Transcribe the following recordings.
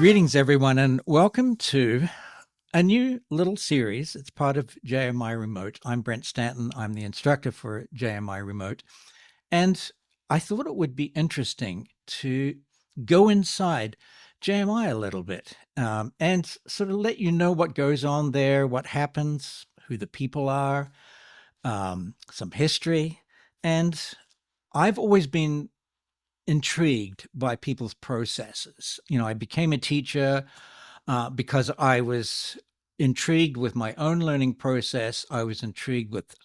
Greetings, everyone, and welcome to a new little series. It's part of JMI Remote. I'm Brent Stanton. I'm the instructor for JMI Remote. And I thought it would be interesting to go inside JMI a little bit and sort of let you know what goes on there, what happens, who the people are, some history. And I've always been intrigued by people's processes. I became a teacher because I was intrigued with my own learning process. I was intrigued with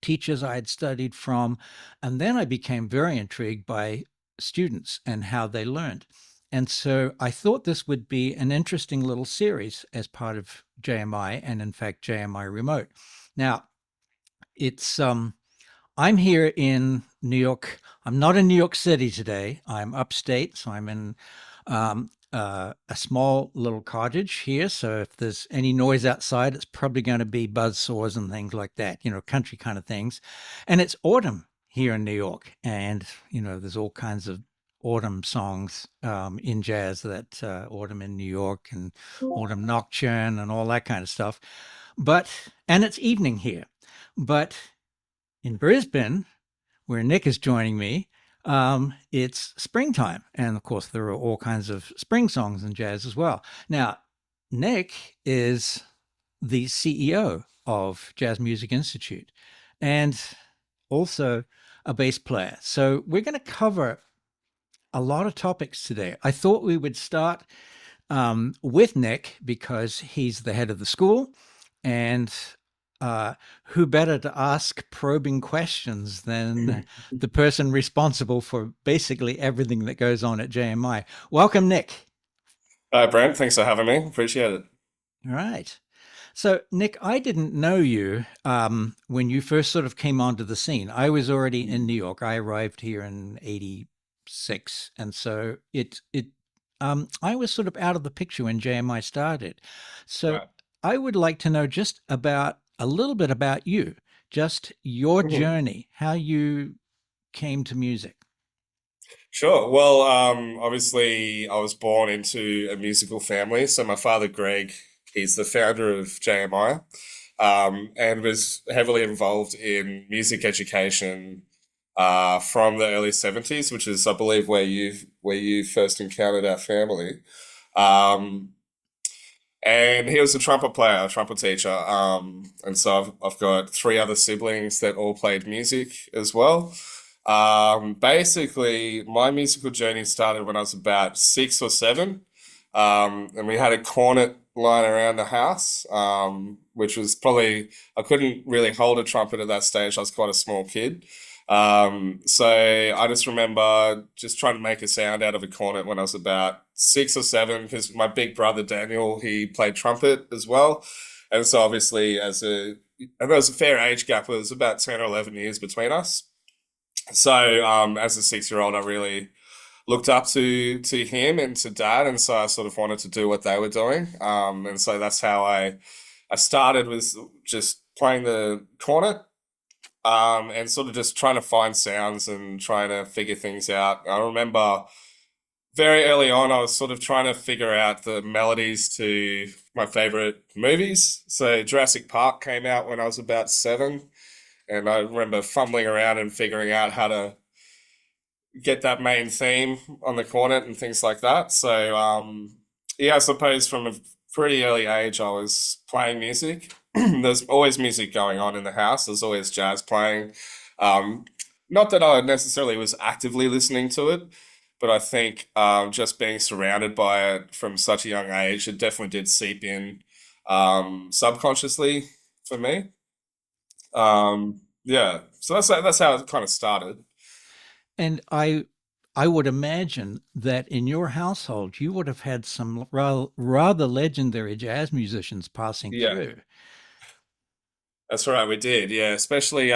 teachers I had studied from. And then I became very intrigued by students and how they learned. And so I thought this would be an interesting little series as part of JMI and, in fact, JMI Remote. Now, it's I'm here in New York. I'm not in New York City today. I'm upstate, so I'm in a small little cottage here. So if there's any noise outside, it's probably going to be buzz saws and things like that, country kind of things. And it's autumn here in New York. And, there's all kinds of autumn songs in jazz that autumn in New York and autumn nocturne and all that kind of stuff. And it's evening here. But in Brisbane, where Nick is joining me, it's springtime. And of course, there are all kinds of spring songs in jazz as well. Now, Nick is the CEO of Jazz Music Institute and also a bass player. So we're going to cover a lot of topics today. I thought we would start with Nick because he's the head of the school, and who better to ask probing questions than the person responsible for basically everything that goes on at JMI. Welcome, Nick. Hi, Brent. Thanks for having me. Appreciate it. All right. So, Nick, I didn't know you when you first sort of came onto the scene. I was already in New York. I arrived here in '86, and so I was sort of out of the picture when JMI started. So, Right. I would like to know just about a little bit about you, just your Mhm. journey, how you came to music. Sure. Well, obviously, I was born into a musical family. So my father, Greg, he's the founder of JMI, and was heavily involved in music education from the early '70s, which is, I believe, where you first encountered our family. Um, and he was a trumpet player, a trumpet teacher. And so I've got three other siblings that all played music as well. Basically, my musical journey started when I was about 6 or 7. And we had a cornet lying around the house, which was probably, I couldn't really hold a trumpet at that stage. I was quite a small kid. So I just remember just trying to make a sound out of a cornet when I was about 6 or 7, because my big brother Daniel, he played trumpet as well. And so obviously and there was a fair age gap, it was about 10 or 11 years between us. So as a 6 year old, I really looked up to him and to dad, and so I sort of wanted to do what they were doing. And so that's how I started, with just playing the cornet, and sort of just trying to find sounds and trying to figure things out. I remember very early on, I was sort of trying to figure out the melodies to my favorite movies. So Jurassic Park came out when I was about 7, and I remember fumbling around and figuring out how to get that main theme on the cornet and things like that. So yeah, I suppose from a pretty early age, I was playing music. There's always music going on in the house. There's always jazz playing. Um, Not that I necessarily was actively listening to it, but I think just being surrounded by it from such a young age, it definitely did seep in subconsciously for me. Yeah, so that's how it kind of started. And I would imagine that in your household, you would have had some rather legendary jazz musicians passing Yeah, through. that's right, we did. Yeah, especially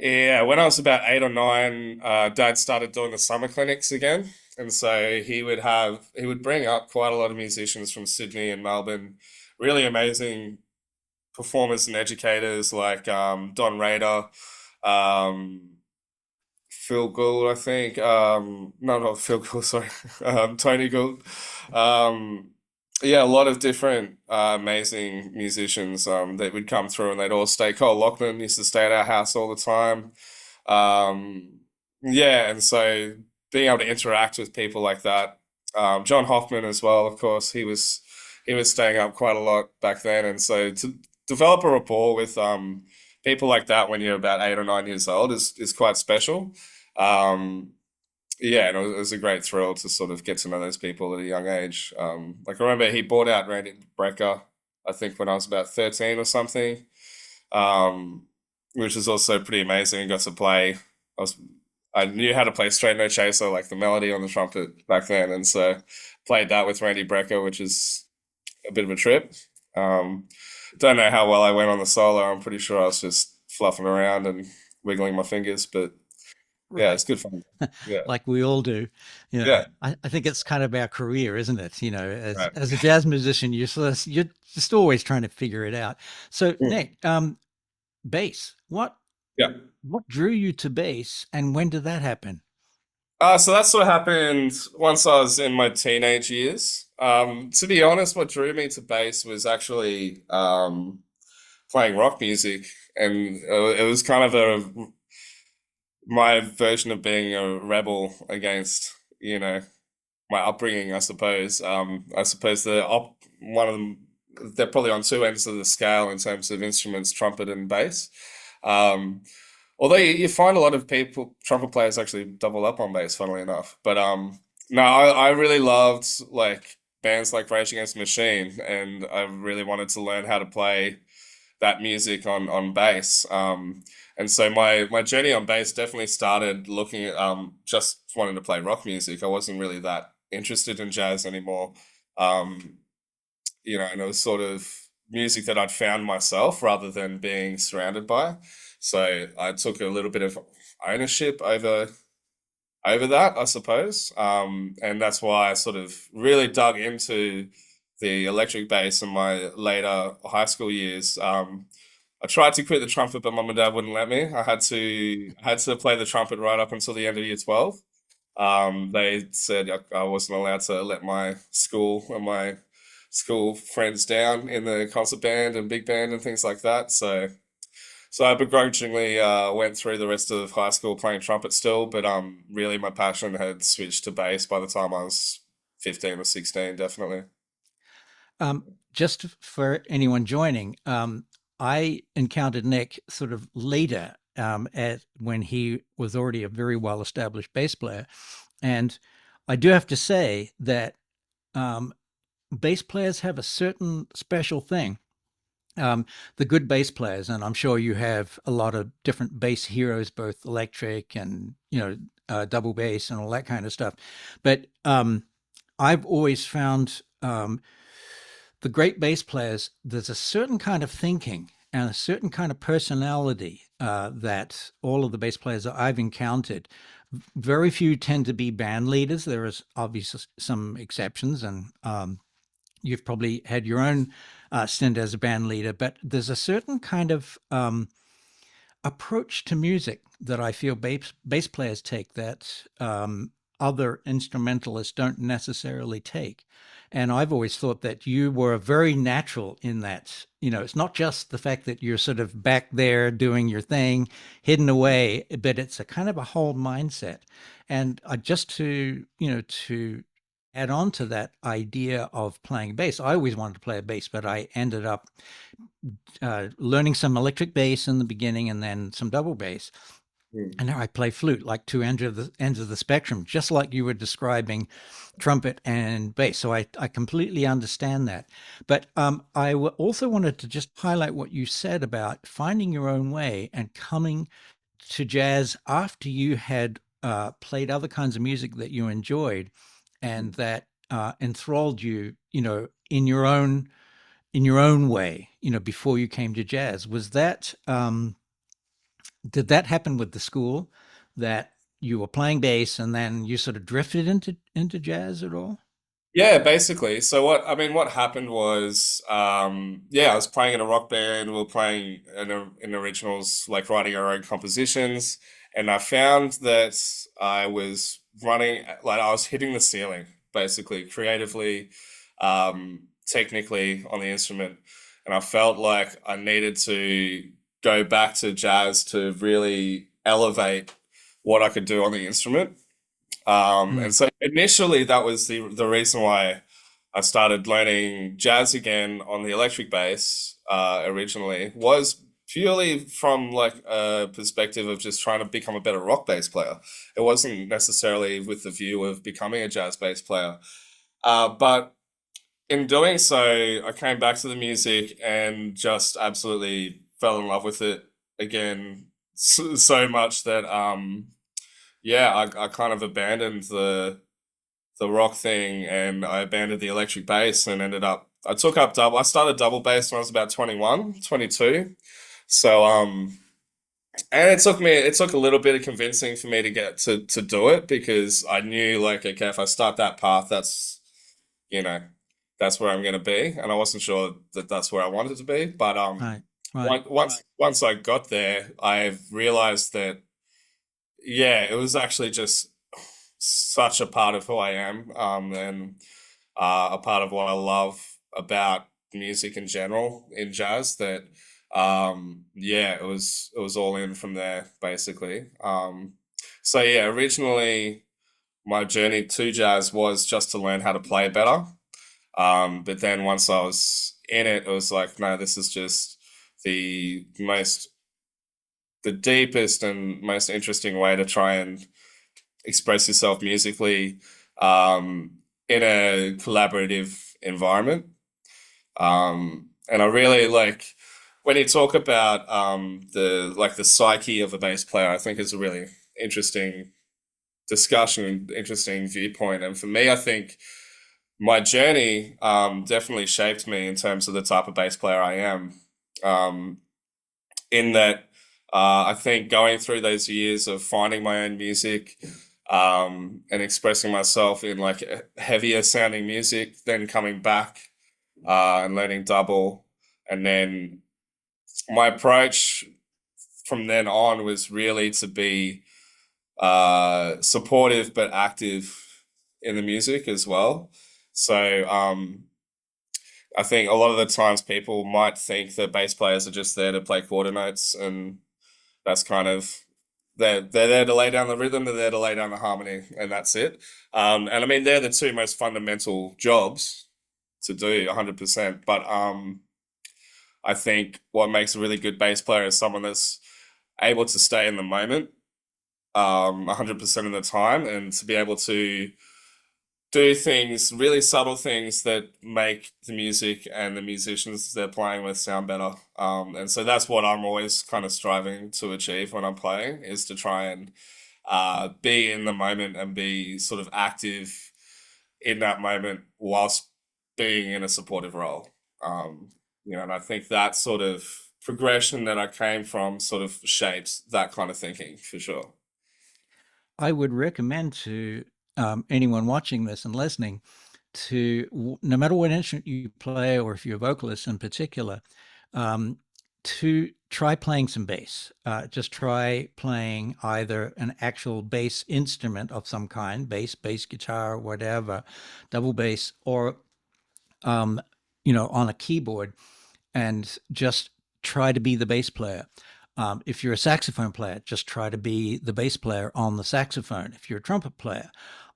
yeah, when I was about 8 or 9, Dad started doing the summer clinics again, and so he would bring up quite a lot of musicians from Sydney and Melbourne, really amazing performers and educators like Don Rader, um, Phil Gould, I think. No, not Phil Gould, sorry. Tony Gould. Um, yeah, a lot of different amazing musicians that would come through and they'd all stay. Cole Lockman used to stay at our house all the time. Yeah, and so being able to interact with people like that. John Hoffman as well, of course, he was staying up quite a lot back then, and so to develop a rapport with people like that when you're about 8 or 9 years old is quite special. Um, yeah, and it was a great thrill to sort of get to know those people at a young age. Like I remember he bought out Randy Brecker, I think when I was about 13 or something, um, which is also pretty amazing. I got to play. I knew how to play Straight No Chaser, like the melody on the trumpet back then, and so played that with Randy Brecker, which is a bit of a trip. Um, don't know how well I went on the solo. I'm pretty sure I was just fluffing around and wiggling my fingers, but yeah, Right. it's good fun. Yeah, Like we all do. You know, yeah, I think it's kind of our career, isn't it? You know, right. as a jazz musician, you're just always trying to figure it out. So Mm, Nick, bass. yeah. What drew you to bass, and when did that happen? So that sort of happened once I was in my teenage years. To be honest, what drew me to bass was actually playing rock music, and it was kind of my version of being a rebel against, my upbringing, I suppose. I suppose one of them, they're probably on two ends of the scale in terms of instruments, trumpet and bass. Um, Although you find a lot of people, trumpet players actually double up on bass, funnily enough. But no, I really loved like bands like Rage Against the Machine, and I really wanted to learn how to play that music on bass. And so my journey on bass definitely started looking at just wanting to play rock music. I wasn't really that interested in jazz anymore. Um, and it was sort of music that I'd found myself rather than being surrounded by. So I took a little bit of ownership over that, I suppose. And that's why I sort of really dug into the electric bass in my later high school years. I tried to quit the trumpet, but mum and dad wouldn't let me. I had to play the trumpet right up until the end of year 12. They said I wasn't allowed to let my school and my school friends down in the concert band and big band and things like that. So I begrudgingly went through the rest of high school playing trumpet still, but really my passion had switched to bass by the time I was 15 or 16, definitely. Just for anyone joining, I encountered Nick sort of later at when he was already a very well established bass player, and I do have to say that um, bass players have a certain special thing. Um, the good bass players, and I'm sure you have a lot of different bass heroes, both electric and double bass and all that kind of stuff. But I've always found the great bass players, there's a certain kind of thinking and a certain kind of personality that all of the bass players that I've encountered, very few tend to be band leaders. There is obviously some exceptions, and you've probably had your own stint as a band leader, but there's a certain kind of approach to music that I feel bass players take that other instrumentalists don't necessarily take. And I've always thought that you were very natural in that. You know, it's not just the fact that you're sort of back there doing your thing, hidden away, but it's a kind of a whole mindset. And just to add on to that idea of playing bass, I always wanted to play a bass, but I ended up learning some electric bass in the beginning and then some double bass. Mm, And now I play flute, like two ends of the spectrum, just like you were describing trumpet and bass. So I completely understand that. But also wanted to just highlight what you said about finding your own way and coming to jazz after you had played other kinds of music that you enjoyed mm. and that enthralled you, in your own way, before you came to jazz. Was that did that happen with the school that you were playing bass and then you sort of drifted into jazz at all? Yeah, basically. So what happened was, yeah, I was playing in a rock band. We were playing in originals, like writing our own compositions. and I found that I was running, like I was hitting the ceiling, basically, creatively, technically on the instrument. And I felt like I needed to go back to jazz to really elevate what I could do on the instrument. And Mm. so initially that was the reason why I started learning jazz again on the electric bass, originally, was purely from like a perspective of just trying to become a better rock bass player. It wasn't necessarily with the view of becoming a jazz bass player. But in doing so, I came back to the music and just absolutely fell in love with it again, so much that yeah, I kind of abandoned the rock thing, and I abandoned the electric bass and ended up I took up double I started double bass when I was about 21, 22. So and it took a little bit of convincing for me to get to do it, because I knew, like, okay, if I start that path, you know, that's where I'm going to be, and I wasn't sure that that's where I wanted to be. But Right. Right. once I got there, I realized that, yeah, it was actually just such a part of who I am, and a part of what I love about music in general in jazz, that yeah, it was all in from there, basically. So yeah, originally my journey to jazz was just to learn how to play better. But then once I was in it, it was like, no, this is just the most the deepest and most interesting way to try and express yourself musically, in a collaborative environment. And I really like when you talk about the psyche of a bass player. I think is a really interesting discussion, interesting viewpoint. And for me, I think my journey definitely shaped me in terms of the type of bass player I am. Um, in that, I think going through those years of finding my own music, and expressing myself in like heavier sounding music, then coming back, and learning double, and then my approach from then on was really to be supportive but active in the music as well. So I think a lot of the times people might think that bass players are just there to play quarter notes, and that's kind of they're there to lay down the rhythm, they're there to lay down the harmony, and that's it. And I mean, they're the two most fundamental jobs to do 100%. But I think what makes a really good bass player is someone that's able to stay in the moment 100% of the time, and to be able to do things, really subtle things that make the music and the musicians they're playing with sound better. And so that's what I'm always kind of striving to achieve when I'm playing, is to try and be in the moment and be sort of active in that moment whilst being in a supportive role. And I think that sort of progression that I came from sort of shapes that kind of thinking for sure. I would recommend to anyone watching this and listening no matter what instrument you play, or if you're a vocalist in particular, um, to try playing some bass. Just try playing either an actual bass instrument of some kind, bass guitar, whatever, double bass, or um, on a keyboard, and just try to be the bass player. If you're a saxophone player, just try to be the bass player on the saxophone. If you're a trumpet player,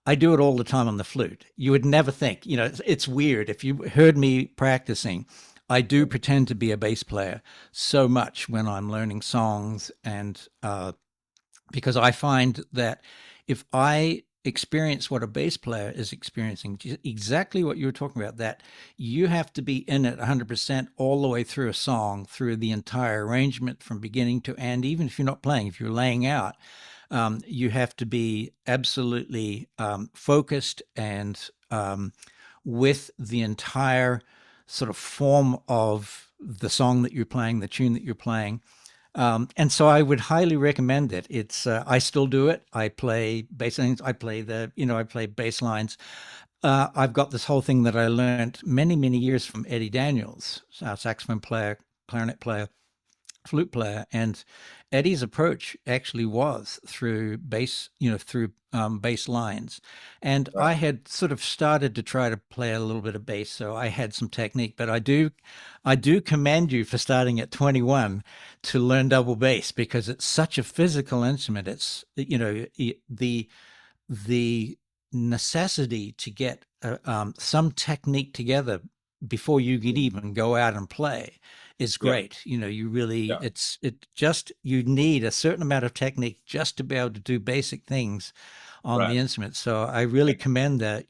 I do it all the time on the flute. You would never think, it's weird. If you heard me practicing, I do pretend to be a bass player so much when I'm learning songs, and because I find that if I experience what a bass player is experiencing, exactly what you were talking about, that you have to be in it 100% all the way through a song, through the entire arrangement from beginning to end. Even if you're not playing, if you're laying out, you have to be absolutely focused and with the entire sort of form of the song that you're playing, the tune that you're playing. And so I would highly recommend it. It's I still do it. I play bass lines. I play I play bass lines. I've got this whole thing that I learned many, many years from Eddie Daniels, our saxophone player, clarinet player. flute player, and Eddie's approach actually was through bass, through bass lines. And Right. I had sort of started to try to play a little bit of bass, so I had some technique. But I do commend you for starting at 21 to learn double bass because it's such a physical instrument. It's the necessity to get some technique together before you can even go out and play is Yeah. great. You really, Yeah. you need a certain amount of technique just to be able to do basic things on Right. the instrument. So I really commend that.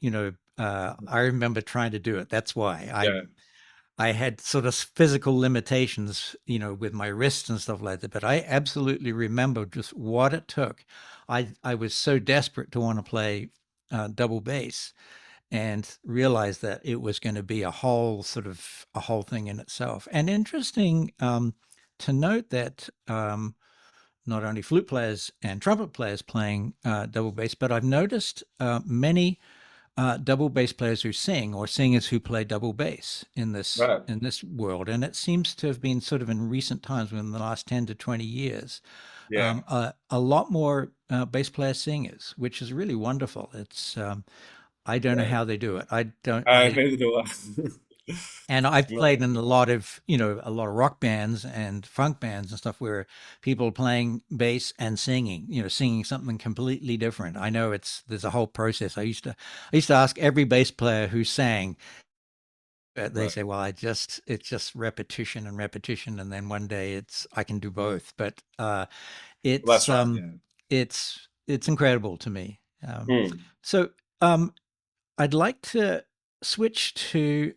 I remember trying to do it. That's why Yeah. I had sort of physical limitations, with my wrists and stuff like that. But I absolutely remember just what it took. I was so desperate to want to play double bass and realized that it was going to be a whole thing in itself. And interesting to note that not only flute players and trumpet players playing double bass, but I've noticed many double bass players who sing or singers who play double bass Right. in this world, and it seems to have been sort of in recent times, within the last 10 to 20 years, Yeah. a lot more bass player singers, which is really wonderful. It's I don't know Yeah. how they do it. I don't. Neither do I. And I've No. played in a lot of rock bands and funk bands and stuff where people are playing bass and singing, singing something completely different. I know there's a whole process. I used to ask every bass player who sang, they Right. say, well, it's just repetition and repetition. And then one day I can do both, but, Well, it's, that's right. Yeah. it's incredible to me. Hmm. So, I'd like to switch to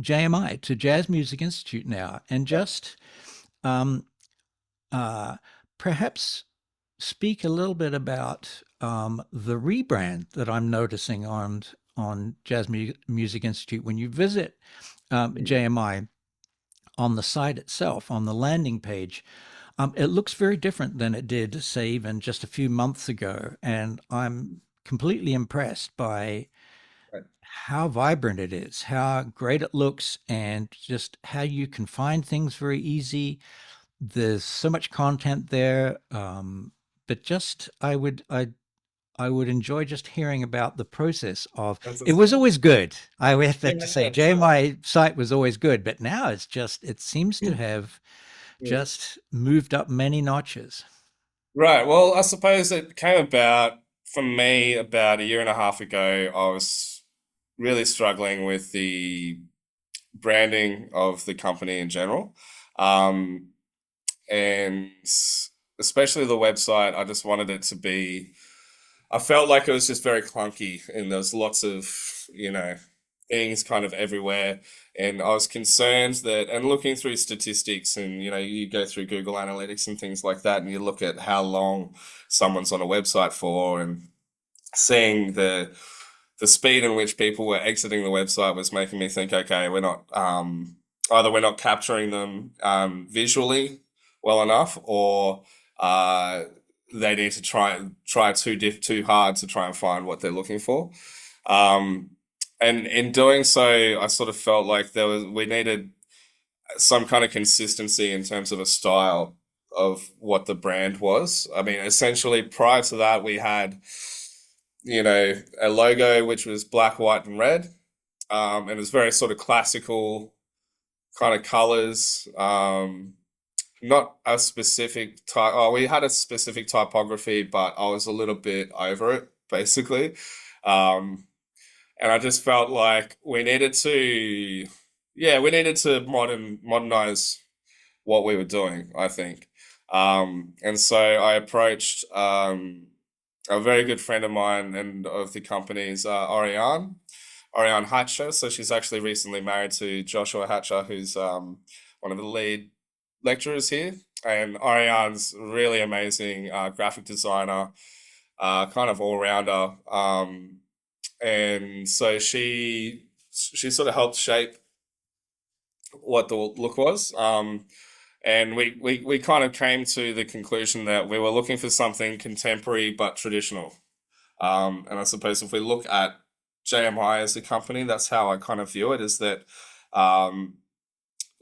JMI, to Jazz Music Institute now, and Yeah. just um, uh, perhaps speak a little bit about the rebrand that I'm noticing on Music Institute. When you visit Hmm. JMI on the site itself, on the landing page, it looks very different than it did, say, even just a few months ago. And I'm completely impressed by Right. how vibrant it is, how great it looks, and just how you can find things very easy. There's so much content there, but just I would enjoy just hearing about the process of. That's It was awesome. always good. I would have to say, Yeah. Sure. JMI site was always good, but now it seems to have Hmm. just moved up many notches. Right. Well, I suppose it came about for me about a year and a half ago. I was really struggling with the branding of the company in general. Um, and especially the website, I just wanted it to be, I felt like it was just very clunky and there's lots of, you know, things kind of everywhere. And I was concerned that, and looking through statistics and, you go through Google Analytics and things like that, and you look at how long someone's on a website for and seeing the speed in which people were exiting the website was making me think, okay, we're not either we're not capturing them visually well enough, or uh, they need to try too hard to try and find what they're looking for. Um, and in doing so, I sort of felt like we needed some kind of consistency in terms of a style of what the brand was. I mean, essentially, prior to that, we had a logo which was black, white, and red. And it was very sort of classical kind of colors. Not a specific type. Oh, we had a specific typography, but I was a little bit over it, basically. Um, and I just felt like we needed to modernize what we were doing, I think. And so I approached a very good friend of mine and of the company's Ariane Hatcher. So she's actually recently married to Joshua Hatcher, who's one of the lead lecturers here. And Ariane's really amazing graphic designer, kind of all rounder. And so she sort of helped shape what the look was. And we kind of came to the conclusion that we were looking for something contemporary but traditional. And I suppose if we look at JMI as a company, that's how I kind of view it, is that um,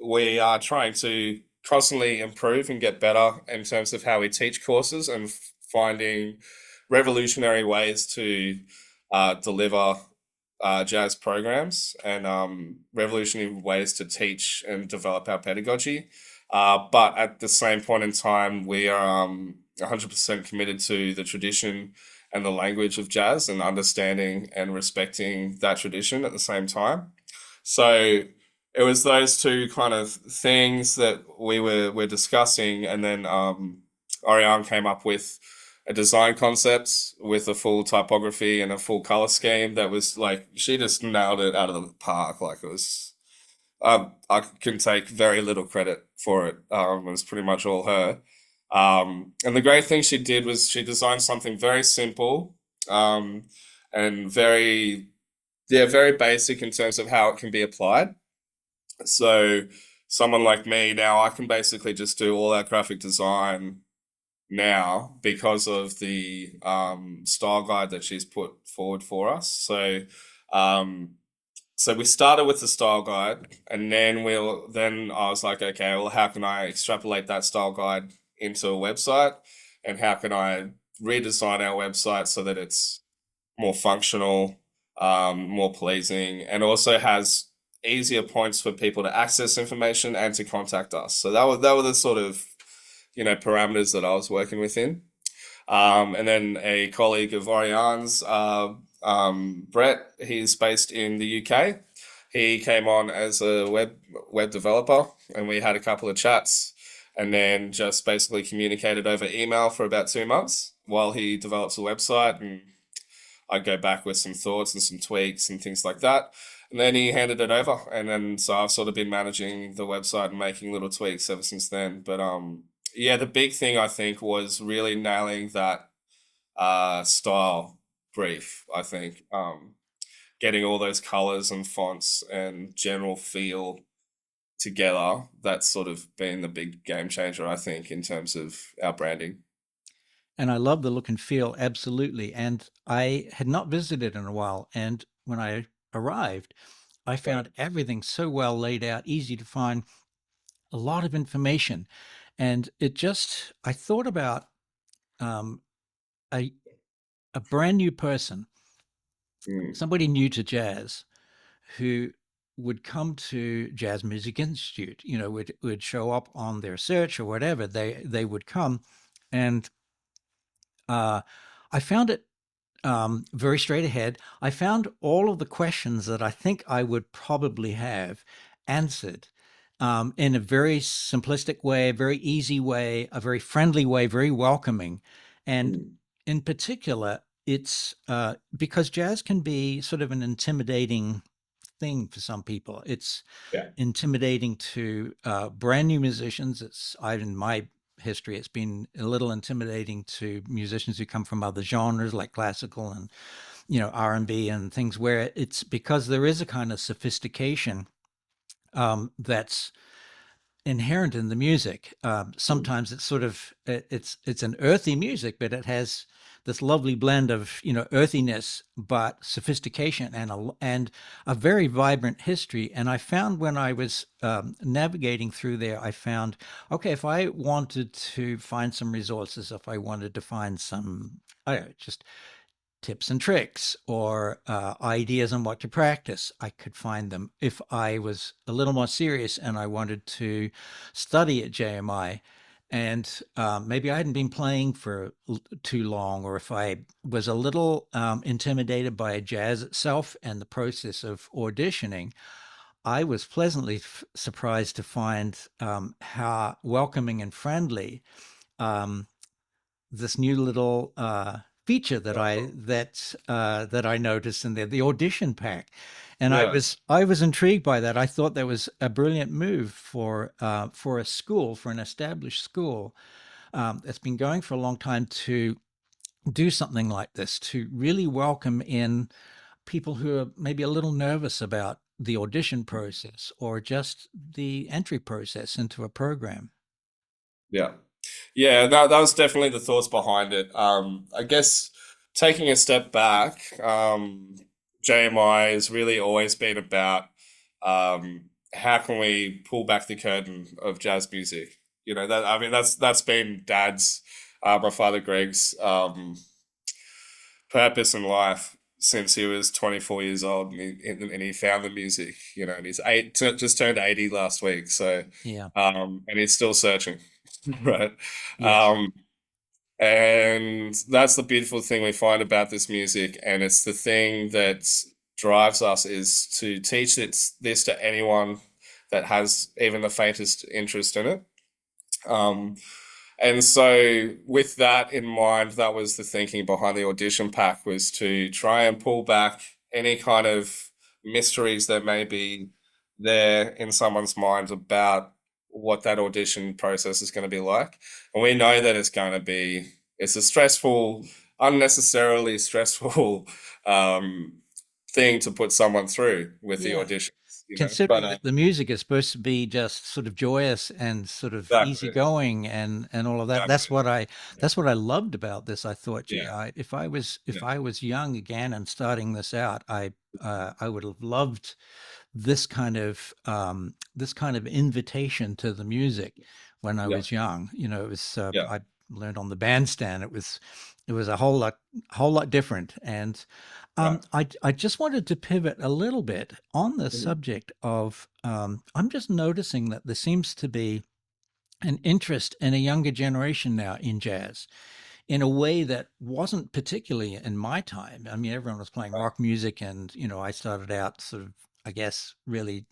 we are trying to constantly improve and get better in terms of how we teach courses and finding revolutionary ways to deliver jazz programs and revolutionary ways to teach and develop our pedagogy. But at the same point in time, we are 100% committed to the tradition and the language of jazz and understanding and respecting that tradition at the same time. So it was those two kind of things that we're discussing, and then Oriane came up with a design concept with a full typography and a full color scheme that was like she just nailed it out of the park. Like it was, I can take very little credit for it. It was pretty much all her. And the great thing she did was she designed something very simple, and very, yeah, very basic in terms of how it can be applied. So someone like me now, I can basically just do all our graphic design now because of the style guide that she's put forward for us. Um, so we started with the style guide, and then I was like, okay, well, how can I extrapolate that style guide into a website, and how can I redesign our website so that it's more functional, more pleasing, and also has easier points for people to access information and to contact us. So that were the sort of parameters that I was working within. And then a colleague of Oriane's, Brett, he's based in the UK. He came on as a web developer, and we had a couple of chats, and then just basically communicated over email for about 2 months while he develops a website, and I'd go back with some thoughts and some tweaks and things like that. And then he handed it over, and then so I've sort of been managing the website and making little tweaks ever since then. But yeah, the big thing I think was really nailing that style brief. I think getting all those colors and fonts and general feel together. That's sort of been the big game changer, I think, in terms of our branding. And I love the look and feel, absolutely. And I had not visited in a while. And when I arrived, I Right. found everything so well laid out, easy to find, a lot of information. And I thought about um, a, a brand new person, Mm, somebody new to jazz, who would come to Jazz Music Institute, would show up on their search or whatever, they would come. And uh, I found it very straight ahead. I found all of the questions that I think I would probably have answered in a very simplistic way, a very easy way, a very friendly way, very welcoming. And mm, in particular, it's because jazz can be sort of an intimidating thing for some people. It's yeah. intimidating to brand new musicians. In my history, it's been a little intimidating to musicians who come from other genres like classical and R&B and things, where it's because there is a kind of sophistication that's inherent in the music. Mm, Sometimes it's sort of it's an earthy music, but it has this lovely blend of earthiness, but sophistication and a very vibrant history. And I found when I was navigating through there, I found, okay, if I wanted to find some resources, if I wanted to find some, I don't know, just tips and tricks or ideas on what to practice, I could find them. If I was a little more serious and I wanted to study at JMI, and maybe I hadn't been playing for too long, or if I was a little intimidated by jazz itself and the process of auditioning, I was pleasantly surprised to find how welcoming and friendly um, this new little feature that I noticed in there, the audition pack, and I yeah. was I was intrigued by that. I thought that was a brilliant move for a school, for an established school that's been going for a long time, to do something like this, to really welcome in people who are maybe a little nervous about the audition process or just the entry process into a program. Yeah. Yeah, that was definitely the thoughts behind it. I guess taking a step back, JMI has really always been about how can we pull back the curtain of jazz music? You know, that I mean, that's been Dad's, my father Greg's, purpose in life since he was 24 years old, and he found the music. You know, and he's just turned 80 last week. So, Yeah. and he's still searching, right? Yes. Um, and that's the beautiful thing we find about this music, and it's the thing that drives us is to teach this to anyone that has even the faintest interest in it. Um, and so with that in mind, that was the thinking behind the audition pack, was to try and pull back any kind of mysteries that may be there in someone's mind about what that audition process is going to be like. And we know that it's a stressful, unnecessarily stressful thing to put someone through with the Yeah. auditions, you know. But Considering that the music is supposed to be just sort of joyous and sort of exactly, easygoing and all of that. exactly, That's what I loved about this. I thought, gee, yeah, if yeah, I was young again and starting this out, I would have loved this kind of invitation to the music when I yeah, was young. You know, it was yeah, I learned on the bandstand. It was a whole lot different. And right. I just wanted to pivot a little bit on the Mhm. subject of I'm just noticing that there seems to be an interest in a younger generation now in jazz in a way that wasn't particularly in my time. I mean, everyone was playing Right. rock music, and I started out sort of, I guess, really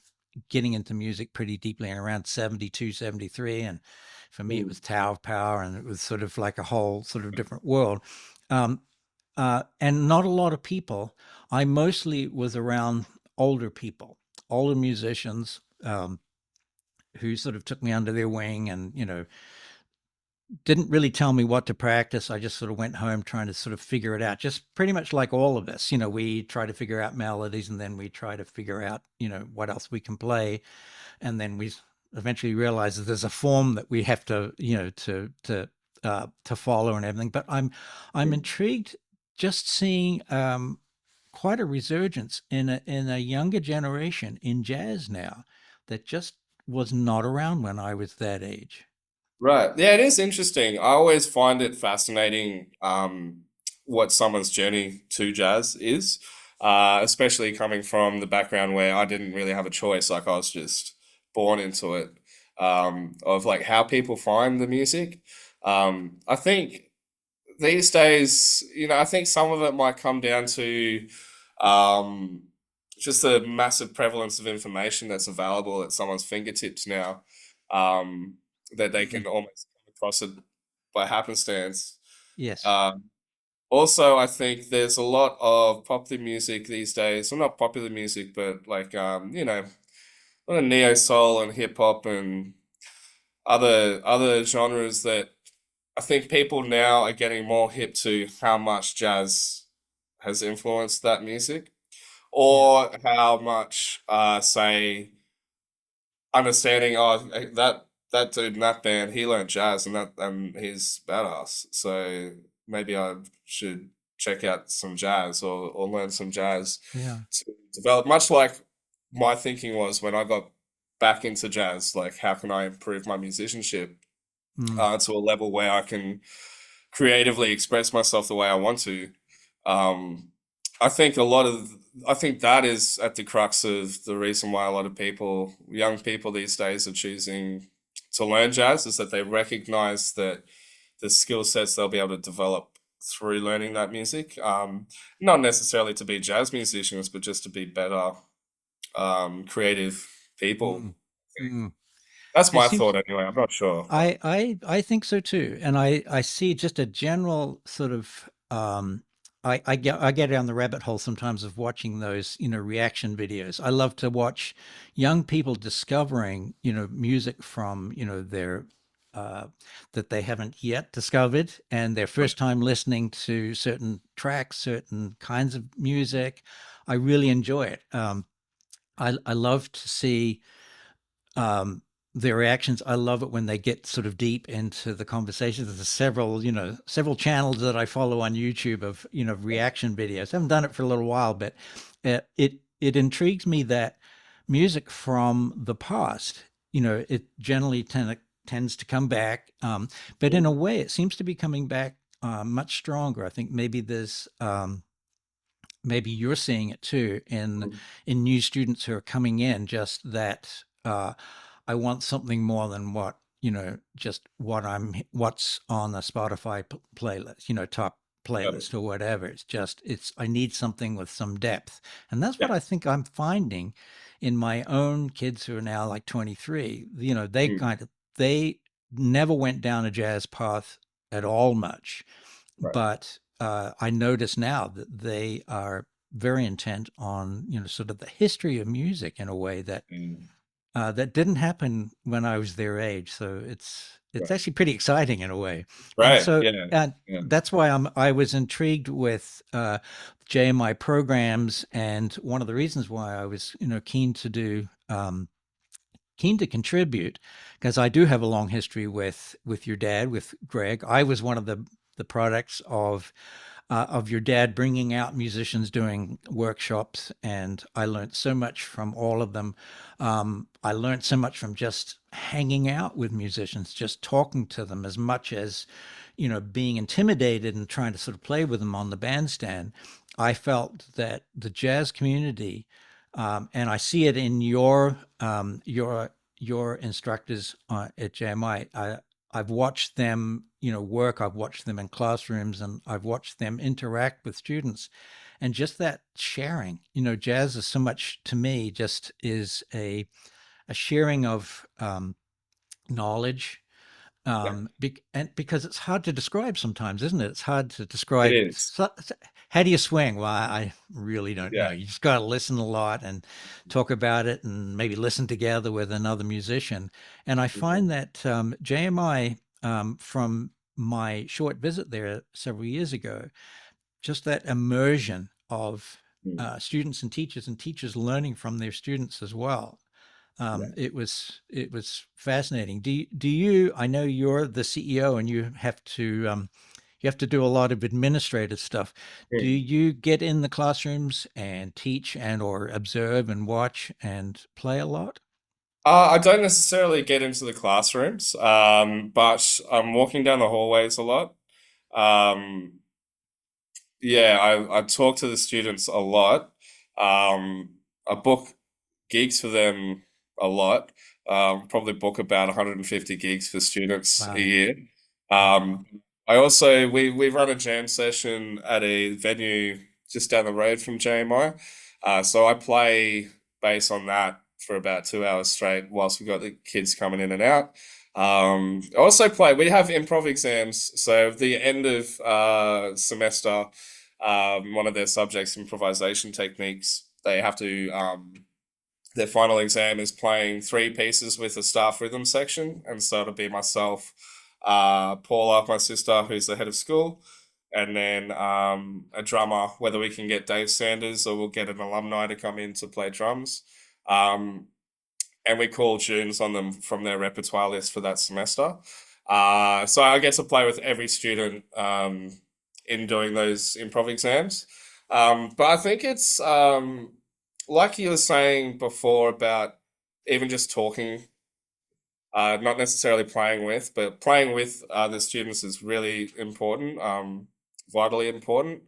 getting into music pretty deeply in around 72, 73. And for me, it Mm. was Tower of Power, and it was sort of like a whole sort of different world. Um, and not a lot of people. I mostly was around older people, older musicians, who sort of took me under their wing and, didn't really tell me what to practice. I just sort of went home trying to sort of figure it out, just pretty much like all of us. We try to figure out melodies, and then we try to figure out, what else we can play. And then we eventually realize that there's a form that we have to, to follow and everything. But I'm Mm. intrigued just seeing quite a resurgence in a younger generation in jazz now that just was not around when I was that age. Right. Yeah, it is interesting. I always find it fascinating, what someone's journey to jazz is, especially coming from the background where I didn't really have a choice. Like I was just born into it, of like how people find the music. I think these days, I think some of it might come down to um, just the massive prevalence of information that's available at someone's fingertips now, that they Mhm. can almost come across it by happenstance. Yes. Um, Also, I think there's a lot of popular music these days. Well, not popular music, but like a lot of neo soul and hip hop and other genres that I think people now are getting more hip to how much jazz has influenced that music, Yeah. or how much, say, understanding, oh, that dude in that band, he learned jazz and he's badass. So maybe I should check out some jazz, or learn some jazz Yeah. to develop. Much like my thinking was when I got back into jazz, like how can I improve my musicianship, Mm. to a level where I can creatively express myself the way I want to. Um, I think I think that is at the crux of the reason why a lot of people, young people these days, are choosing to learn jazz, is that they recognize that the skill sets they'll be able to develop through learning that music, not necessarily to be jazz musicians, but just to be better, creative people. Mm. Mm. That's It my seems thought anyway. I'm not sure, but I think so too, and I see just a general sort of I get down the rabbit hole sometimes of watching those reaction videos. I love to watch young people discovering music from their uh, that they haven't yet discovered, and their first time listening to certain tracks, certain kinds of music. I really enjoy it. I love to see um, their reactions. I love it when they get sort of deep into the conversations. There's several channels that I follow on YouTube of, reaction videos. I haven't done it for a little while, but it intrigues me that music from the past, it generally tends to come back, but in a way, it seems to be coming back much stronger. I think maybe there's maybe you're seeing it too in new students who are coming in. Just that I want something more than what just what's on a Spotify playlist, top Totally. playlist or whatever. It's I need something with some depth, and that's what Yeah. I think I'm finding in my own kids who are now like 23. Mm. They never went down a jazz path at all much, Right. but I notice now that they are very intent on sort of the history of music in a way that Mm. that didn't happen when I was their age. So it's Right. actually pretty exciting in a way. And Right. so Yeah. Yeah. that's why I was intrigued with JMI programs, and one of the reasons why I was keen to contribute, because I do have a long history with your dad, with Greg. I was one of the products of your dad bringing out musicians doing workshops, and I learned so much from all of them. I learned so much from just hanging out with musicians, just talking to them, as much as being intimidated and trying to sort of play with them on the bandstand. I felt that the jazz community, and I see it in your instructors at JMI. I've watched them, work. I've watched them in classrooms, and I've watched them interact with students, and just that sharing. Jazz is so much to me. Just is a sharing of knowledge, Yeah. and because it's hard to describe sometimes, isn't it? It's hard to It describe. is. How do you swing? Well, I really don't know. Yeah. You just got to listen a lot and talk about it, and maybe listen together with another musician. And I Mhm. find that JMI, from my short visit there several years ago, just that immersion of Mm. students and teachers learning from their students as well. Yeah. It was fascinating. Do you? I know you're the CEO, and you have to do a lot of administrative stuff. Do Mm. you get in the classrooms and teach and or observe and watch and play a lot? I don't necessarily get into the classrooms, but I'm walking down the hallways a lot. Um, yeah, I talk to the students a lot. I book gigs for them a lot. Probably book about 150 gigs for students a Wow. year. Yeah. Um, I also we run a jam session at a venue just down the road from JMI. So I play bass on that for about 2 hours straight whilst we got the kids coming in and out. I also play. We have improv exams, so at the end of semester, one of their subjects, improvisation techniques, they have to their final exam is playing three pieces with a staff rhythm section, and so it'll be myself, Paula, my sister, who's the head of school, and then a drummer. Whether we can get Dave Sanders or we'll get an alumni to come in to play drums, um, and we call tunes on them from their repertoire list for that semester. So I get to play with every student in doing those improv exams. But I think it's like you were saying before about even just talking, not necessarily playing with, but playing with the students is really important, vitally important.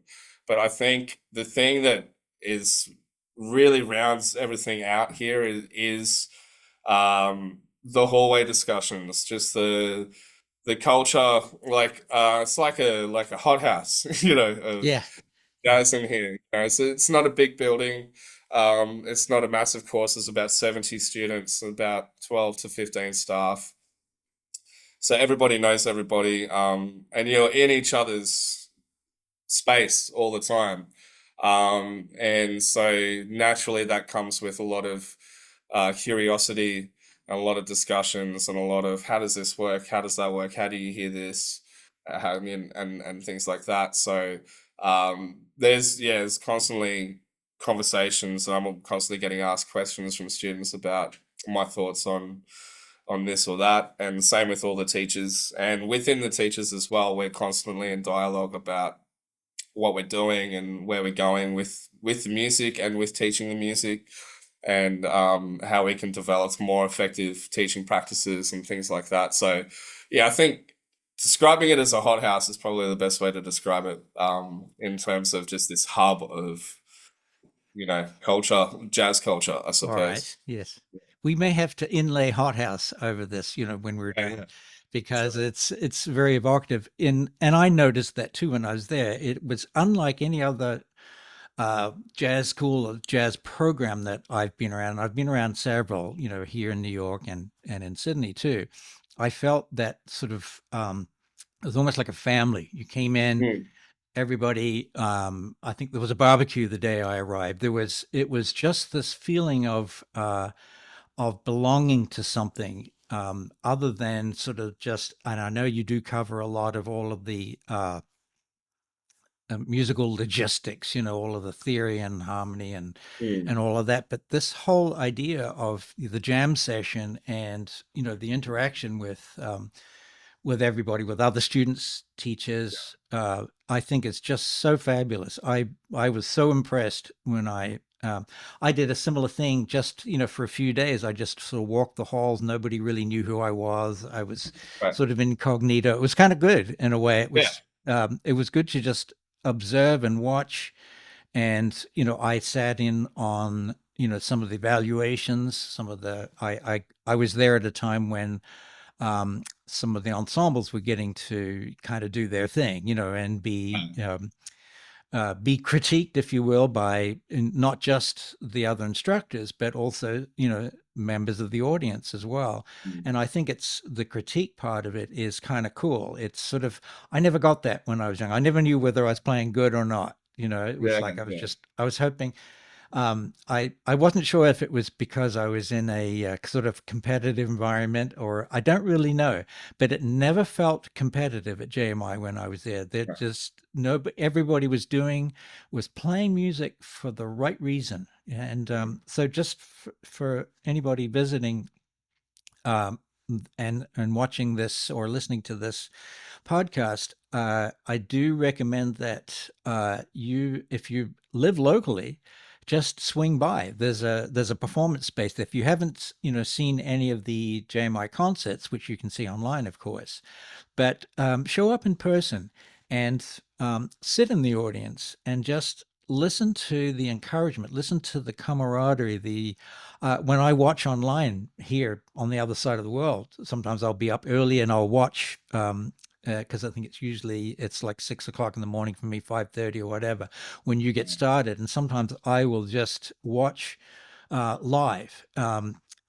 But I think the thing that is really rounds everything out here is the hallway discussions, just the culture, like it's like a hothouse, of Yeah. Yeah. guys in here. So it's not a big building. It's not a massive course. There's about 70 students, about 12 to 15 staff. So everybody knows everybody, and you're in each other's space all the time. And so naturally that comes with a lot of curiosity and a lot of discussions and a lot of how does this work? How does that work? How do you hear this? How, I mean, and things like that. So there's constantly conversations, and I'm constantly getting asked questions from students about my thoughts on this or that, and same with all the teachers. And within the teachers as well, we're constantly in dialogue about what we're doing and where we're going with the music and with teaching the music. and how we can develop more effective teaching practices and things like that. So, yeah, I think describing it as a hothouse is probably the best way to describe it, in terms of just this hub of, culture, jazz culture, I All suppose. right. Yes. We may have to inlay hothouse over this, when we're doing, Yeah, because sure. it's very evocative. And I noticed that too when I was there. It was unlike any other jazz school or jazz program that I've been around. I've been around several, here in New York and in Sydney too. I felt that sort of it was almost like a family. You came in, Mm, everybody. I think there was a barbecue the day I arrived. It was just this feeling of belonging to something, other than sort of just. And I know you do cover a lot of all of the musical logistics, all of the theory and harmony and mm, all of that. But this whole idea of the jam session and the interaction with everybody, with other students, teachers, I think it's just so fabulous. I was so impressed when I did a similar thing just for a few days. I just sort of walked the halls. Nobody really knew who I was. I was right. sort of incognito. It was kind of good in a way. Yeah. It was good to just observe and watch. And I sat in on some of the evaluations. Some of the I was there at a time when some of the ensembles were getting to kind of do their thing, and be critiqued, if you will, by not just the other instructors, but also, members of the audience as well. Mm. And I think it's the critique part of it is kind of cool. It's sort of, I never got that when I was young. I never knew whether I was playing good or not. It was Yeah, like yeah. I was hoping. I wasn't sure if it was because I was in a sort of competitive environment, or I don't really know, but it never felt competitive at JMI when I was there. There Right. just no, everybody was playing music for the right reason. And Mm, so just for anybody visiting, um, and watching this or listening to this podcast, I do recommend that if you live locally, just swing by. There's a performance space. If you haven't seen any of the JMI concerts, which you can see online, of course, but show up in person and sit in the audience and just listen to the encouragement, listen to the camaraderie. The When I watch online here on the other side of the world, sometimes I'll be up early and I'll watch. Because I think it's like 6 o'clock in the morning for me, 5:30 or whatever, when you get started. And sometimes I will just watch live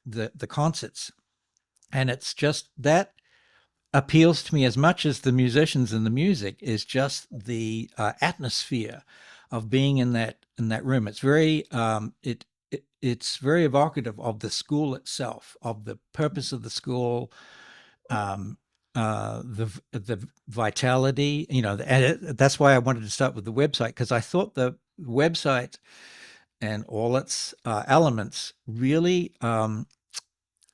the concerts, and it's just that appeals to me as much as the musicians and the music is just the atmosphere of being in that room. It's very it's very evocative of the school itself, of the purpose of the school, um, the vitality. That's why I wanted to start with the website, because I thought the website and all its elements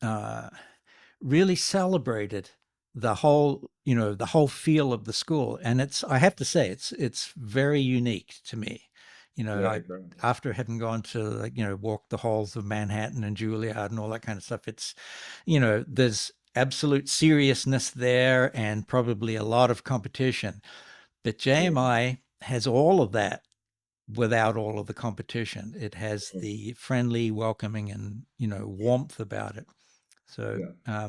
uh, really celebrated the whole feel of the school. And I have to say, it's very unique to me. yeah, I great. After having gone to, like, walk the halls of Manhattan and Juilliard and all that kind of stuff, there's absolute seriousness there and probably a lot of competition. But Mm, JMI has all of that without all of the competition. It has mm, the friendly, welcoming, and warmth about it. So yeah.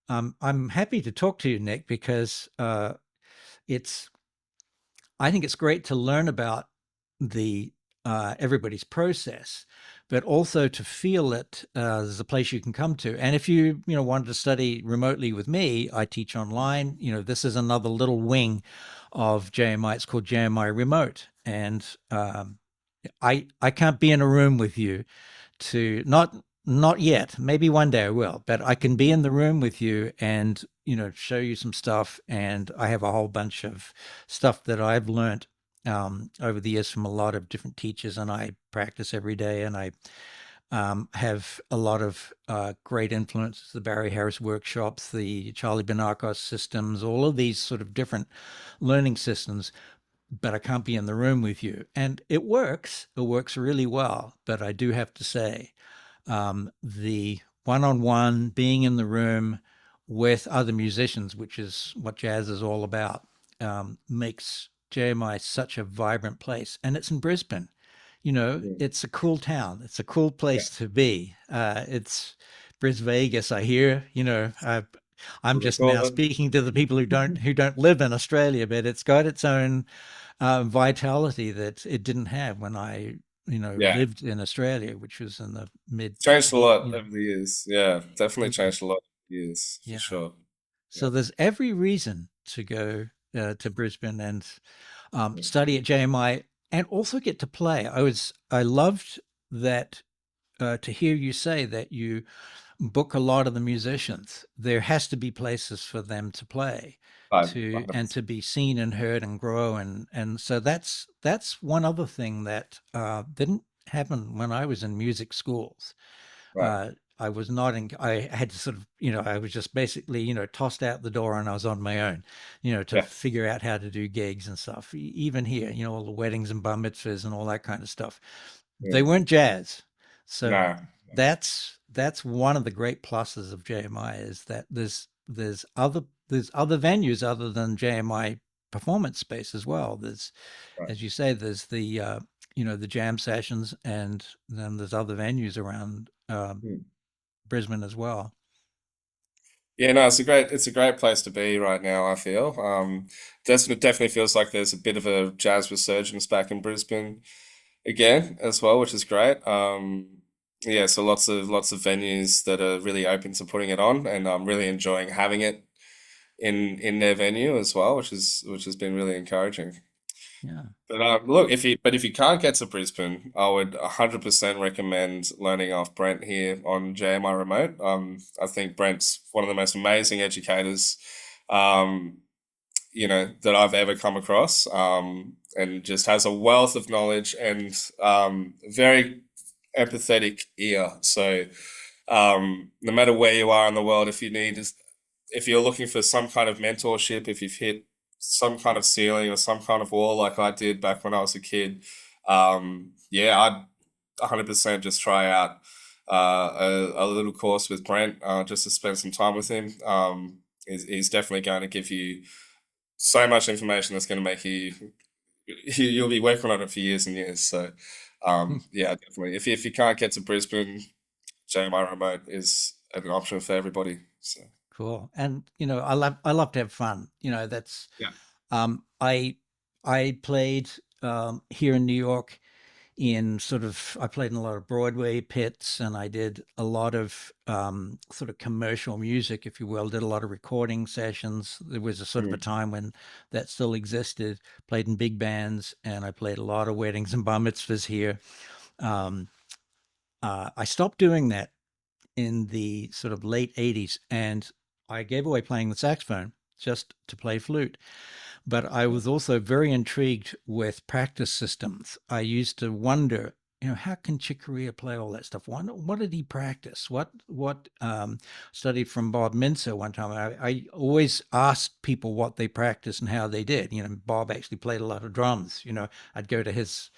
I'm happy to talk to you, Nick, because it's I think it's great to learn about the everybody's process, but also to feel that there's a place you can come to. And if you wanted to study remotely with me, I teach online. This is another little wing of JMI. It's called JMI Remote, and I can't be in a room with you to not yet. Maybe one day I will, but I can be in the room with you and show you some stuff. And I have a whole bunch of stuff that I've learned over the years from a lot of different teachers, and I practice every day. And I have a lot of great influences: the Barry Harris workshops, the Charlie Benarkos systems, all of these sort of different learning systems. but I can't be in the room with you. And it works. It works really well. But I do have to say, the one-on-one being in the room with other musicians, which is what jazz is all about, makes JMI such a vibrant place. And it's in Brisbane. You know, Mm. it's a cool town. It's a cool Yeah, place to be. It's Bris Vegas, I hear. I'm we just call now it. speaking to the people who don't live in Australia, but it's got its own vitality that it didn't have when I Yeah, lived in Australia, which was in the mid changed a lot you know over the years. Yeah, definitely yeah, changed a lot over the years for yeah. sure. Yeah. So there's every reason to go to Brisbane and Mm. study at JMI and also get to play. I loved that to hear you say that you book a lot of the musicians. There has to be places for them to play, Right, to and 100%. to be seen and heard and grow, and so that's one other thing that didn't happen when I was in music schools. Right. uh, I was not in, I had to sort of, I was just basically, tossed out the door and I was on my own, to Yeah. figure out how to do gigs and stuff. Even here, all the weddings and bar mitzvahs and all that kind of stuff. They Mm. weren't jazz. So No. that's one of the great pluses of JMI is that there's other venues other than JMI performance space as well. There's, Right. as you say, there's the jam sessions, and then there's other venues around Mm. Brisbane as well. Yeah, no, it's a great place to be right now, I feel. Definitely feels like there's a bit of a jazz resurgence back in Brisbane again as well, which is great. Yeah, so lots of venues that are really open to putting it on, and I'm really enjoying having it in their venue as well, which has been really encouraging. Yeah, But look, if you can't get to Brisbane, I would 100% recommend learning off Brent here on JMI Remote. I think Brent's one of the most amazing educators, um, that I've ever come across, and just has a wealth of knowledge and very empathetic ear. So no matter where you are in the world, if you're looking for some kind of mentorship, if you've hit some kind of ceiling or some kind of wall like I did back when I was a kid, yeah, I'd 100% just try out a little course with Brent, just to spend some time with him. He's definitely going to give you so much information that's going to make you'll be working on it for years and years. So, hmm, yeah, definitely. If you can't get to Brisbane, JMI Remote is an option for everybody. So, cool. And I love to have fun. That's yeah. I played here in New York I played in a lot of Broadway pits, and I did a lot of sort of commercial music, if you will. Did a lot of recording sessions. There was a sort of a Mm. time when that still existed. Played in big bands, and I played a lot of weddings and bar mitzvahs here. Um, I stopped doing that in the sort of late 80s, and I gave away playing the saxophone just to play flute. But I Yeah. was also very intrigued with practice systems. I used to wonder, how can Chick Corea play all that stuff? What did he practice? What studied from Bob Mintzer one time. I always asked people what they practiced and how they did. Bob actually played a lot of drums. I'd go to his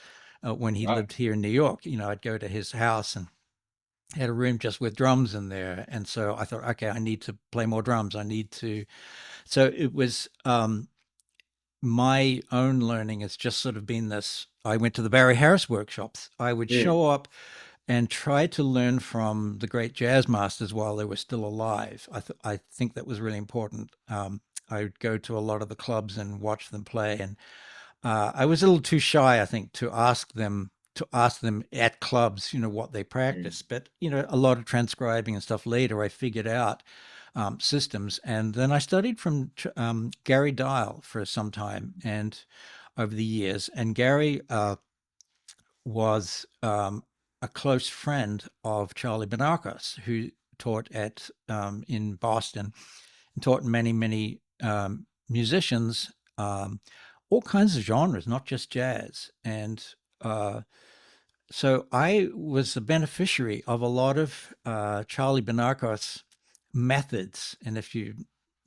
when he Right. lived here in New York. I'd go to his house and had a room just with drums in there. And so I thought, okay, I need to play more drums. I need to. So it was my own learning has just sort of been this. I went to the Barry Harris workshops. I would Mm. show up and try to learn from the great jazz masters while they were still alive. I think that was really important. I would go to a lot of the clubs and watch them play, and I was a little too shy, I think, to ask them at clubs, what they Mm. practice. But a lot of transcribing and stuff later, I figured out systems, and then I studied from Gary Dial for some time, and over the years. And Gary was a close friend of Charlie Banakos, who taught at in Boston, and taught many, many musicians, all kinds of genres, not just jazz. And so I was a beneficiary of a lot of Charlie Banakos methods. And if you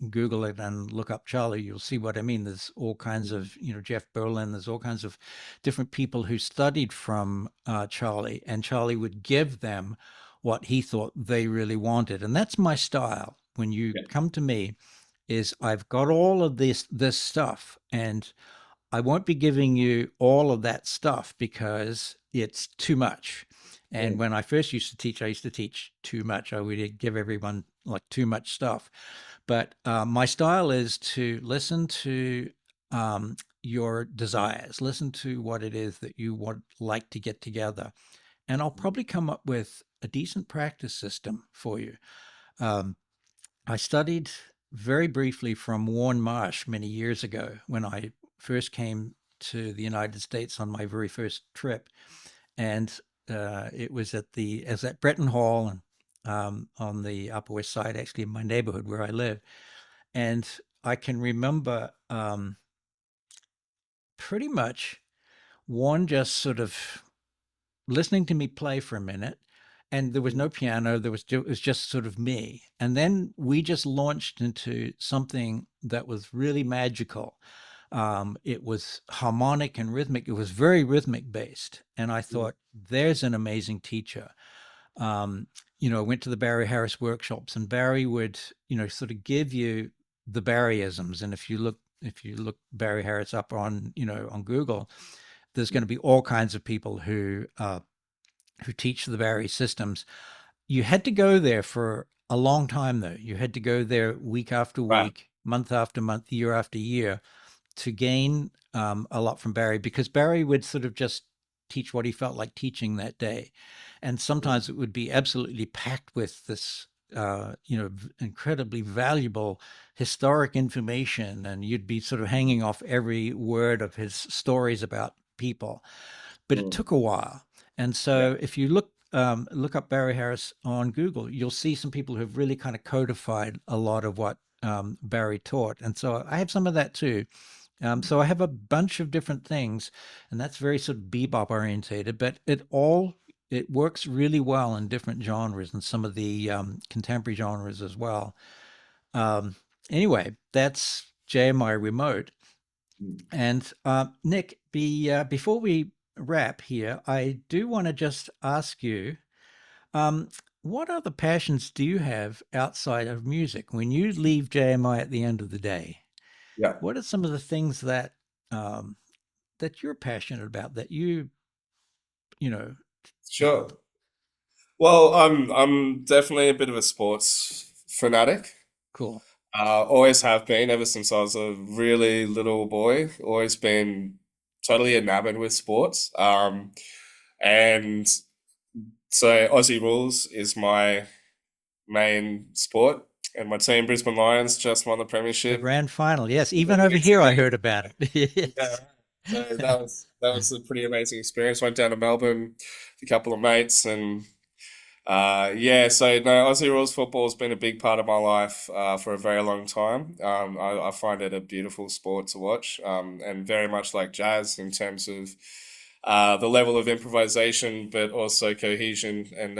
Google it and look up Charlie, you'll see what I mean. There's all kinds Mm. of, Jeff Berlin, there's all kinds of different people who studied from Charlie, and Charlie would give them what he thought they really wanted. And that's my style. When you Yeah. come to me, is I've got all of this stuff, and I won't be giving you all of that stuff because it's too much. And Mm. when I first used to teach, I used to teach too much. I would give everyone like too much stuff. But my style is to listen to your desires, listen to what it is that you would like to get together. And I'll probably come up with a decent practice system for you. Um, I studied very briefly from Warren Marsh many years ago when I first came to the United States on my very first trip, and it was at Breton Hall and on the Upper West Side, actually in my neighborhood where I live. And I can remember pretty much one just sort of listening to me play for a minute, and there was Mm. no piano. It was just sort of me, and then we just launched into something that was really magical. It was harmonic and rhythmic. It was very rhythmic based, and I Mm. thought, there's an amazing teacher. Um, I went to the Barry Harris workshops, and Barry would, sort of give you the Barryisms. And if you look Barry Harris up on, on Google, there's going to be all kinds of people who teach the Barry systems. You had to go there for a long time, though. You had to go there week after Right. week, month after month, year after year, to gain a lot from Barry, because Barry would sort of just teach what he felt like teaching that day. And Mm. sometimes it would be absolutely packed with this, incredibly valuable historic information. And you'd be sort of hanging off every word of his stories about people. But it Mm. took a while. And Yeah. so if you look up Barry Harris on Google, you'll see some people who've really kind of codified a lot of what Barry taught. And so I have some of that too. So I have a bunch of different things, and that's very sort of bebop orientated, but it works really well in different genres and some of the contemporary genres as well. Um, anyway, that's JMI Remote. Mm. And Nick, before we wrap here, I do want to just ask you, um, what other passions do you have outside of music? When you leave JMI at the end of the day, Yeah. what are some of the things um, that you're passionate about, that you know, Sure. Well, I'm definitely a bit of a sports fanatic. cool. Always have been ever since I was a really little boy. Always been totally enamored with sports. And so Aussie rules is my main sport, and my team Brisbane Lions just won the The premiership. grand final. Yes, even over It's here I amazing. heard about it. Yeah. Yes. So that was a pretty amazing experience. Went down to Melbourne with a couple of mates, and yeah, so no, Aussie rules football has been a big part of my life for a very long time. I find it a beautiful sport to watch, and very much like jazz in terms of the level of improvisation, but also cohesion and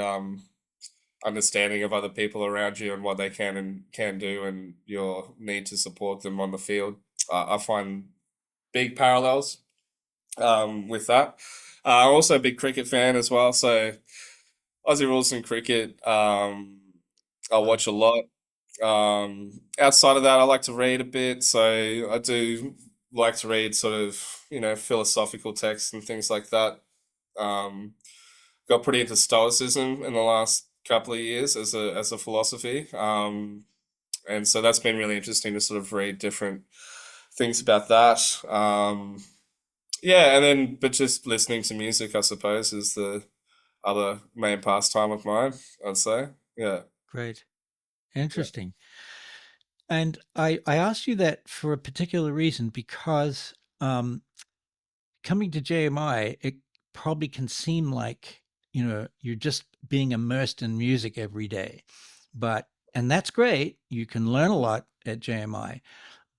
understanding of other people around you and what they can and can do, and your need to support them on the field. I find big parallels with that. I'm also a big cricket fan as well, so Aussie rules and cricket. I Wow. watch a lot. Outside of that, I like to read a bit. So I do like to read sort of, philosophical texts and things like that. Um, got pretty into Stoicism in the last couple of years as a philosophy. And so that's been really interesting to sort of read different things about that. Yeah, and then but just listening to music, I suppose, is the other main pastime of mine, I'd say. Yeah. Great. Yeah. Interesting. And I asked you that for a particular reason, because coming to JMI, it probably can seem like, you're just being immersed in music every day. And that's great. You can learn a lot at JMI,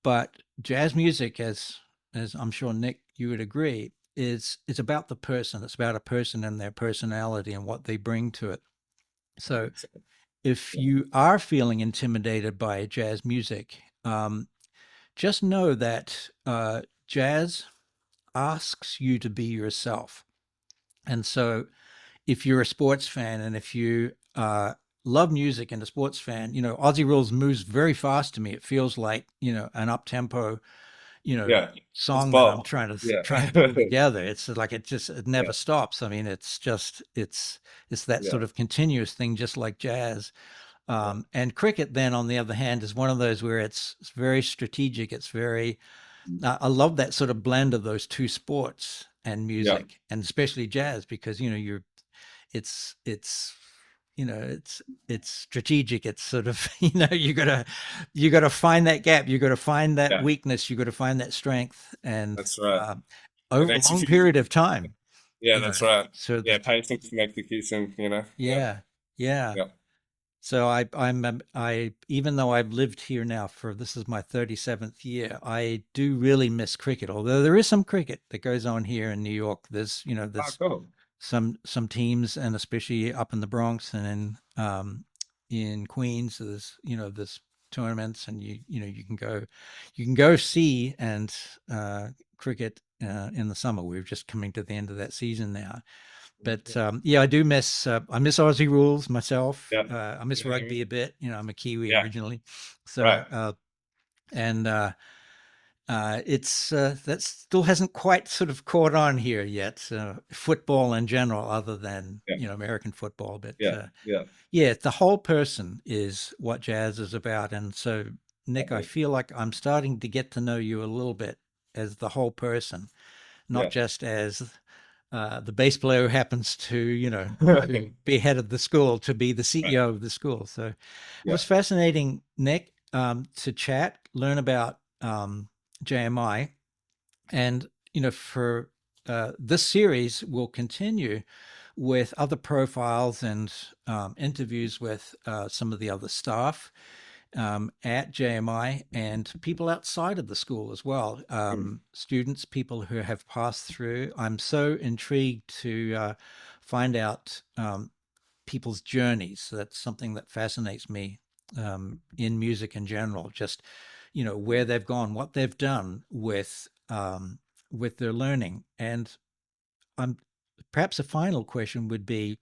but jazz music, as I'm sure Nick, you would agree, is about the person. It's about a person and their personality and what they bring to it. So if Yeah. you are feeling intimidated by jazz music, um, just know that jazz asks you to be yourself. And so if you're a sports fan and if you love music and a sports fan, Aussie Rules moves very fast to me. It feels like, an up tempo, you know, Yeah, it's song that I'm bold. trying to Yeah, pull together. It's like it yeah, never stops. I mean, it's that yeah, sort of continuous thing, just like jazz. yeah, And cricket, then on the other hand, is one of those where it's very strategic. It's very I love that sort of blend of those two sports and yeah, music, and especially jazz, because it's it's strategic. It's sort of you gotta find that gap, you gotta find that yeah. weakness, you gotta find that strength, and That's right. And over a long execution. period of time. Yeah, that's right. So Yeah, patience and execution. Yeah, yeah, yeah. yeah. So I even though I've lived here now for this is my 37th year, I do really miss cricket. Although there is some cricket that goes on here in New York. Ah, There's cool. some teams, and especially up in the Bronx and in Queens, there's tournaments, and you can go see and cricket in the summer. We're just coming to the end of that season now. But yeah, I miss Aussie Rules myself. Yeah, I miss yeah, rugby a bit. I'm a Kiwi yeah. originally, so Right. and it's that still hasn't quite sort of caught on here yet. Football in general, other than Yeah, American football, but yeah, yeah. yeah, the whole person is what jazz is about. And so, Nick, I Definitely. feel like I'm starting to get to know you a little bit as the whole person, not Yeah. just as the bass player who happens to be head of the school, to be the Right. CEO of the school. So it Yeah. was fascinating, Nick, to chat, learn about JMI, and for this series will continue with other profiles and interviews with some of the other staff at JMI and people outside of the school as well, Mm. students, people who have passed through. I'm so intrigued to find out people's journeys. So that's something that fascinates me in music in general. Just where they've gone, what they've done with their learning. And I'm perhaps a final question would be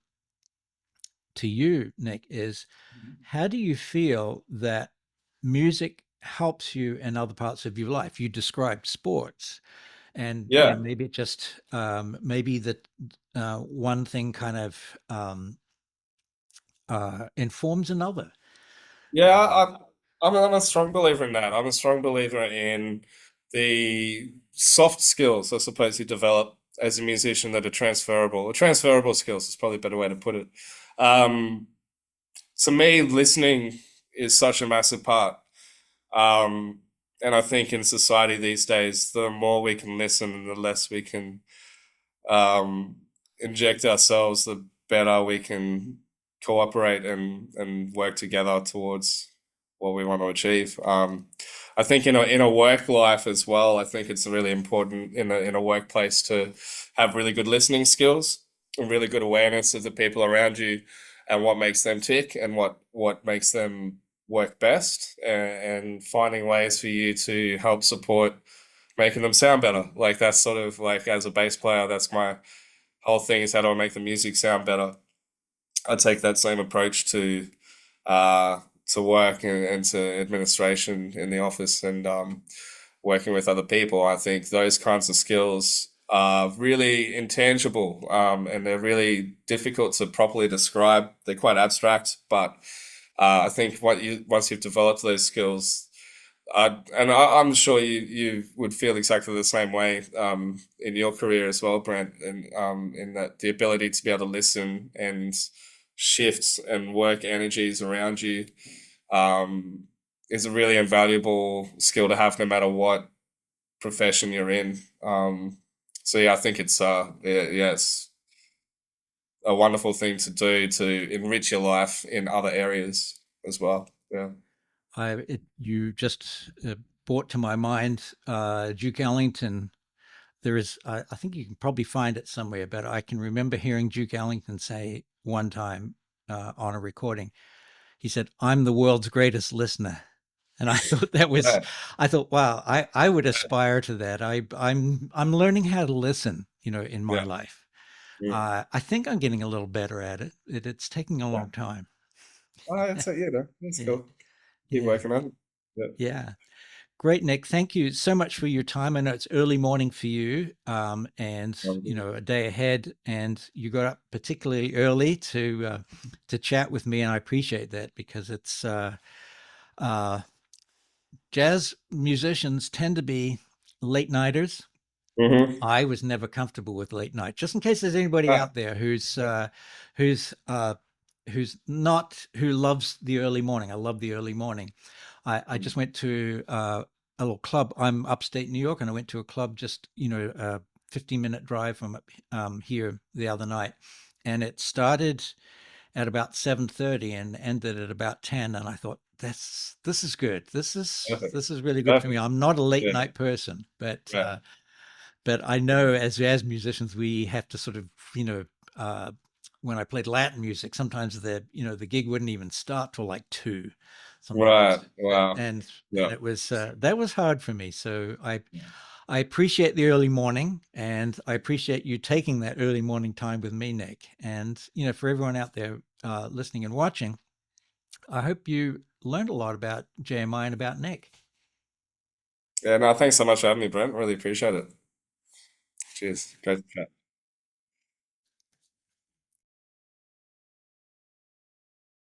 to you, Nick, is how do you feel that music helps you in other parts of your life? You described sports, and Yeah. maybe it just maybe that one thing kind of informs another. Yeah, Um, I'm a strong believer in that. I'm a strong believer in the soft skills, I suppose, you develop as a musician that are transferable. Or transferable skills is probably a better way to put it. Um, to me, listening is such a massive part. Um, and I think in society these days, the more we can listen and the less we can um, inject ourselves, the better we can cooperate and work together towards what we want to achieve. I think in a work life as well, I think it's really important in a workplace to have really good listening skills and really good awareness of the people around you and what makes them tick and what makes them work best, and finding ways for you to help support making them sound better. Like that's sort of like as a bass player, that's my whole thing is how do I make the music sound better. I take that same approach uh, to work and to administration in the office and working with other people. I think those kinds of skills are really intangible, and they're really difficult to properly describe. They're quite abstract, but I think once you've developed those skills, I'm sure you would feel exactly the same way in your career as well, Brent, and in that the ability to be able to listen and shift and work energies around you um, is a really invaluable skill to have no matter what profession you're in. So yeah, I think it's yeah, it's a wonderful thing to do to enrich your life in other areas as well. Yeah. you just brought to my mind Duke Ellington. There is, I think you can probably find it somewhere, but I can remember hearing Duke Ellington say one time on a recording, he said, "I'm the world's greatest listener." And I thought that was, Right. I thought, wow, I would aspire to that. I'm learning how to listen, in my Yeah. life. Mm. I think I'm getting a little better at it. It's taking a Yeah. long time. Oh, that's it. Yeah, no, that's Yeah, cool. Keep yeah, working on it. Yeah. yeah. Great, Nick. Thank you so much for your time. I know it's early morning for you, and a day ahead, and you got up particularly early to chat with me, and I appreciate that because it's uh, jazz musicians tend to be late nighters. Mm-hmm. I was never comfortable with late night. Just in case there's anybody Ah, out there who's who's not who loves the early morning. I love the early morning. I just went to a little club. I'm upstate New York, and I went to a club just a 15-minute drive from here the other night, and it started at about 7:30 and ended at about 10. And I thought this is good. This is perfect. this is really good for me. Perfect. I'm not a late Yeah. night person, Right. but I know as jazz musicians we have to sort of uh, when I played Latin music, sometimes the gig wouldn't even start till like 2 Right. sometimes, Wow. and Yeah. it was that was hard for me. So I appreciate the early morning, and I appreciate you taking that early morning time with me, Nick. And for everyone out there listening and watching, I hope you learned a lot about JMI and about Nick. Yeah. No, thanks so much for having me, Brent. Really appreciate it. Cheers. Great to chat.